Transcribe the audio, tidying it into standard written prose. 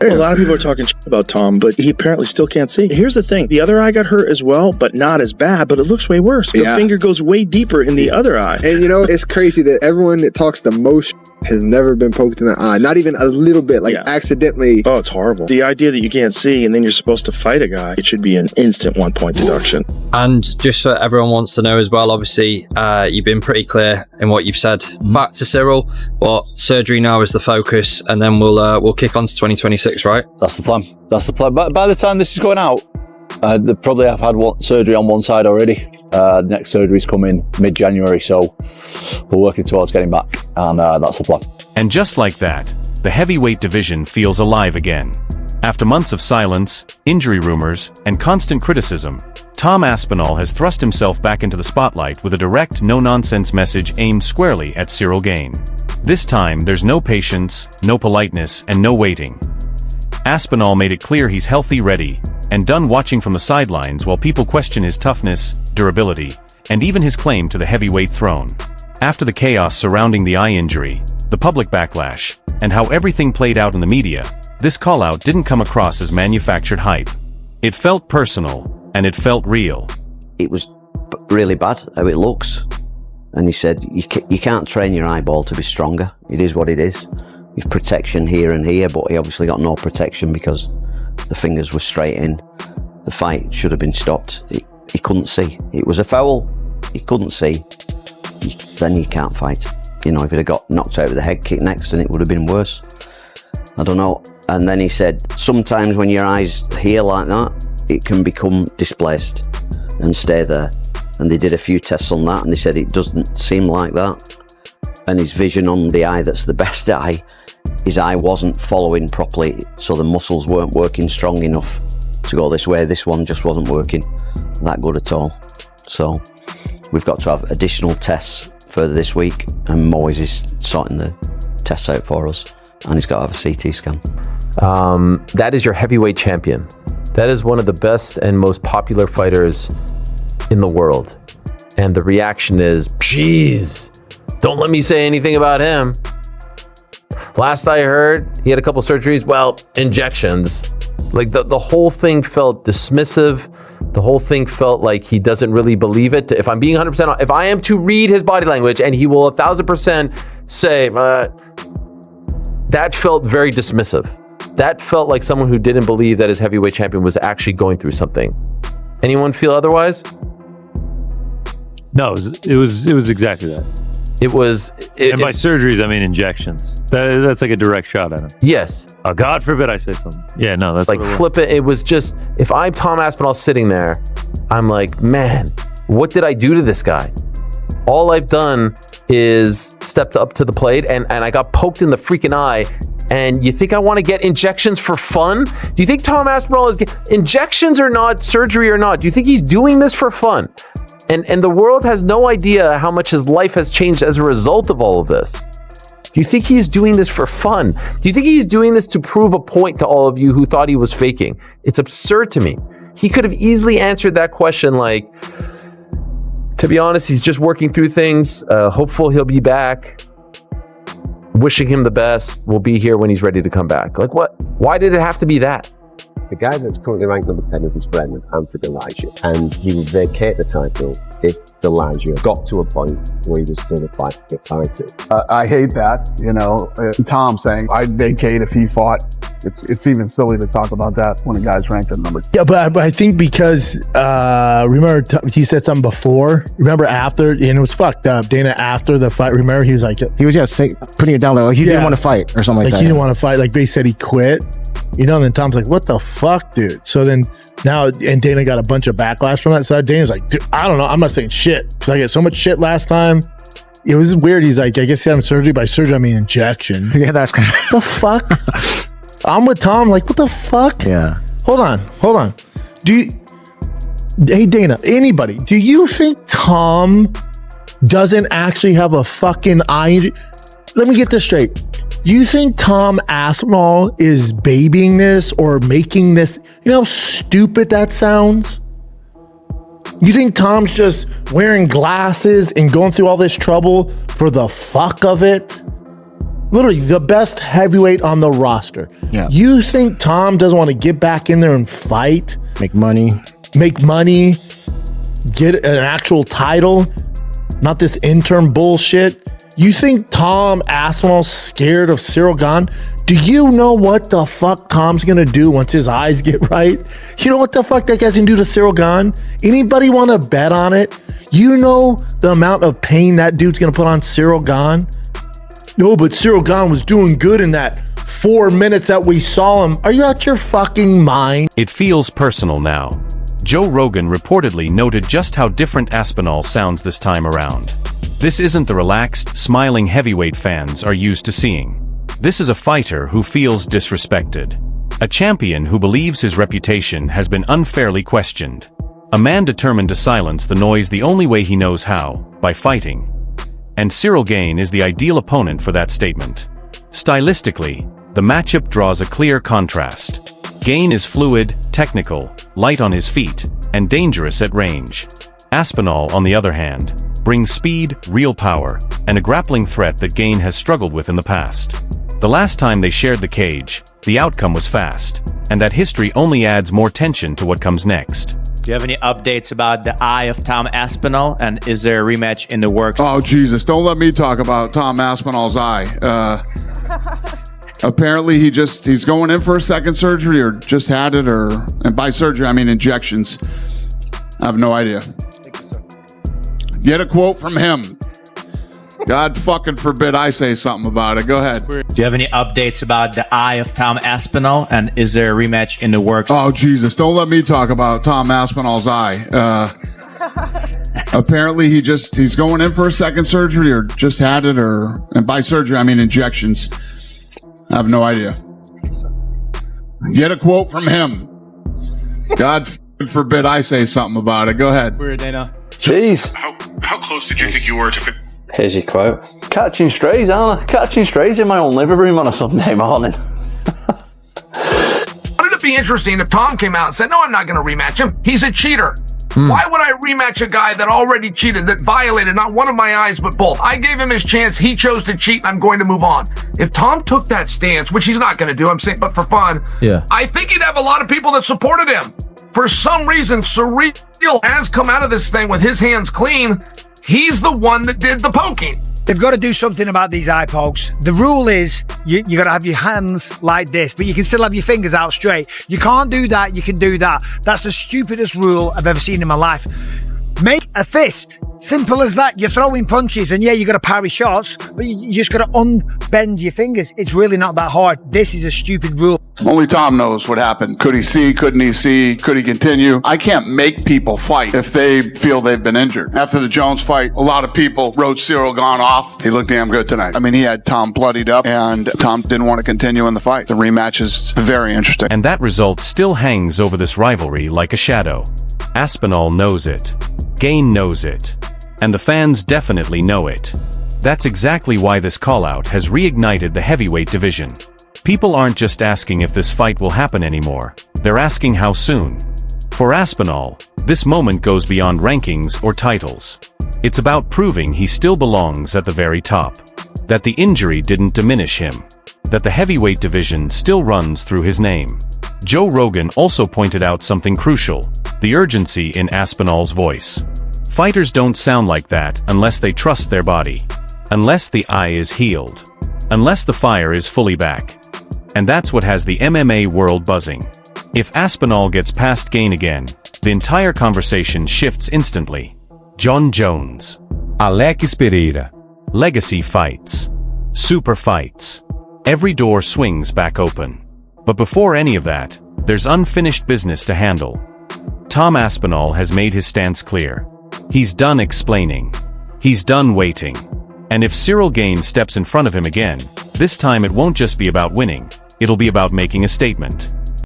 A lot of people are talking shit about Tom, but he apparently still can't see. Here's the thing. The other eye got hurt as well, but not as bad, but it looks way worse. The finger goes way deeper in the other eye. And you know, it's crazy that everyone that talks the most has never been poked in the eye. Not even a little bit, like accidentally. Oh, it's horrible. The idea that you can't see and then you're supposed to fight a guy, it should be an instant 1 point deduction. And just for everyone wants to know as well, obviously, you've been pretty clear in what you've said. Back to Cyril, but surgery now is the focus, and then we'll kick on to 2026, right? That's the plan. That's the plan. But by the time this is going out, they probably have had surgery on one side already. The next surgery's coming mid-January, so we're working towards getting back, and that's the plan. And just like that, the heavyweight division feels alive again. After months of silence, injury rumors, and constant criticism, Tom Aspinall has thrust himself back into the spotlight with a direct, no-nonsense message aimed squarely at Cyril Gane. This time, there's no patience, no politeness, and no waiting. Aspinall made it clear he's healthy, ready, and done watching from the sidelines while people question his toughness, durability, and even his claim to the heavyweight throne. After the chaos surrounding the eye injury, the public backlash, and how everything played out in the media, this call-out didn't come across as manufactured hype. It felt personal, and it felt real. It was really bad how it looks. And he said, you can't train your eyeball to be stronger. It is what it is. You've protection here and here, but he obviously got no protection because the fingers were straight in. The fight should have been stopped. He couldn't see. It was a foul. He couldn't see. Then you can't fight. You know, if he'd have got knocked out with a head kick next, then it would have been worse. I don't know. And then he said, sometimes when your eyes here like that, it can become displaced and stay there. And they did a few tests on that, and they said it doesn't seem like that. And his vision on the eye that's the best eye, his eye wasn't following properly, so the muscles weren't working strong enough to go this way. This one just wasn't working that good at all. So we've got to have additional tests further this week, and Moyes is sorting the tests out for us, and he's got to have a CT scan. That is your heavyweight champion. That is one of the best and most popular fighters in the world. And the reaction is, geez, don't let me say anything about him. Last I heard, he had a couple surgeries, well, injections. Like the whole thing felt dismissive. The whole thing felt like he doesn't really believe it. If I'm being 100% honest, if I am to read his body language, and he will 1,000% say, that felt very dismissive. That felt like someone who didn't believe that his heavyweight champion was actually going through something. Anyone feel otherwise? No, it was exactly that. And by surgeries, I mean injections. That's like a direct shot at him. Yes. Oh, God forbid I say something. Yeah, no, that's like flip it. It was just, if I'm Tom Aspinall sitting there, I'm like, man, what did I do to this guy? All I've done is stepped up to the plate, and I got poked in the freaking eye. And you think I want to get injections for fun? Do you think Tom Aspinall is injections or not, surgery or not? Do you think he's doing this for fun? And the world has no idea how much his life has changed as a result of all of this. Do you think he's doing this for fun? Do you think he's doing this to prove a point to all of you who thought he was faking? It's absurd to me. He could have easily answered that question like, to be honest, he's just working through things. Hopeful he'll be back. Wishing him the best. We'll be here when he's ready to come back. Like what? Why did it have to be that? The guy that's currently ranked number 10 is his friend, Anthony Elijah, and he would vacate the title if Elijah got to a point where he was going to fight the title. I hate that, you know. Tom saying, I'd vacate if he fought. It's even silly to talk about that when a guy's ranked at number 10. Yeah, but I think because, remember he said something before, remember after, and it was fucked up. Dana, after the fight, remember he was like, he was just putting it down like he didn't want to fight or something like that. He didn't want to fight. Like they said he quit. You know, and then Tom's like, what the fuck, dude? So then now, and Dana got a bunch of backlash from that side. Dana's like, dude, I don't know. I'm not saying shit. Because I get so much shit last time. It was weird. He's like, I guess he had surgery. By surgery, I mean injection. Yeah, that's kind of... the fuck? I'm with Tom. Like, what the fuck? Yeah. Hold on. Hey, Dana, anybody, do you think Tom doesn't actually have a fucking eye injury? Let me get this straight. You think Tom Aspinall is babying this or making this? You know how stupid that sounds? You think Tom's just wearing glasses and going through all this trouble for the fuck of it? Literally the best heavyweight on the roster. Yeah. You think Tom doesn't want to get back in there and fight? Make money, get an actual title, not this interim bullshit. You think Tom Aspinall's scared of Cyril Gane? Do you know what the fuck Tom's gonna do once his eyes get right? You know what the fuck that guy's gonna do to Cyril Gane? Anybody want to bet on it? You know the amount of pain that dude's gonna put on Cyril Gane? No, but Cyril Gane was doing good in that 4 minutes that we saw him. Are you out your fucking mind? It feels personal now. Joe Rogan reportedly noted just how different Aspinall sounds this time around. This isn't the relaxed, smiling heavyweight fans are used to seeing. This is a fighter who feels disrespected. A champion who believes his reputation has been unfairly questioned. A man determined to silence the noise the only way he knows how, by fighting. And Cyril Gane is the ideal opponent for that statement. Stylistically, the matchup draws a clear contrast. Gane is fluid, technical, light on his feet, and dangerous at range. Aspinall, on the other hand, brings speed, real power, and a grappling threat that Gane has struggled with in the past. The last time they shared the cage, the outcome was fast, and that history only adds more tension to what comes next. Do you have any updates about the eye of Tom Aspinall, and is there a rematch in the works? Oh, Jesus, don't let me talk about Tom Aspinall's eye. Apparently he's going in for a second surgery or just had it, and by surgery I mean injections. I have no idea. Get a quote from him. God fucking forbid I say something about it. Go ahead. Do you have any updates about the eye of Tom Aspinall, and is there a rematch in the works? Oh, Jesus, don't let me talk about Tom Aspinall's eye. Apparently he's going in for a second surgery or just had it, and by surgery I mean injections. I have no idea. Get a quote from him. God forbid I say something about it. Go ahead. Weird, Dana. Jeez. How close did you think you were to fit? Here's your quote. Catching strays, aren't I? Catching strays in my own living room on a Sunday morning. Wouldn't it be interesting if Tom came out and said, no, I'm not going to rematch him. He's a cheater. Why would I rematch a guy that already cheated, that violated not one of my eyes, but both? I gave him his chance. He chose to cheat, and I'm going to move on. If Tom took that stance, which he's not going to do, I'm saying, but for fun, I think he'd have a lot of people that supported him. For some reason, Cyril has come out of this thing with his hands clean. He's the one that did the poking. They've got to do something about these eye pokes. The rule is you got to have your hands like this, but you can still have your fingers out straight. You can't do that. You can do that. That's the stupidest rule I've ever seen in my life. Make a fist. Simple as that. You're throwing punches, and you got to parry shots, but you just got to unbend your fingers. It's really not that hard. This is a stupid rule. Only Tom knows what happened. Could he see? Couldn't he see? Could he continue? I can't make people fight if they feel they've been injured. After the Jones fight, a lot of people wrote Cyril Gane off. He looked damn good tonight. I mean, he had Tom bloodied up, and Tom didn't want to continue in the fight. The rematch is very interesting. And that result still hangs over this rivalry like a shadow. Aspinall knows it. Gane knows it. And the fans definitely know it. That's exactly why this call-out has reignited the heavyweight division. People aren't just asking if this fight will happen anymore, they're asking how soon. For Aspinall, this moment goes beyond rankings or titles. It's about proving he still belongs at the very top. That the injury didn't diminish him. That the heavyweight division still runs through his name. Joe Rogan also pointed out something crucial, the urgency in Aspinall's voice. Fighters don't sound like that unless they trust their body. Unless the eye is healed. Unless the fire is fully back. And that's what has the MMA world buzzing. If Aspinall gets past Gane again, the entire conversation shifts instantly. John Jones. Alex Pereira. Legacy fights. Super fights. Every door swings back open. But before any of that, there's unfinished business to handle. Tom Aspinall has made his stance clear. He's done explaining. He's done waiting. And if Cyril Gane steps in front of him again, this time it won't just be about winning, it'll be about making a statement.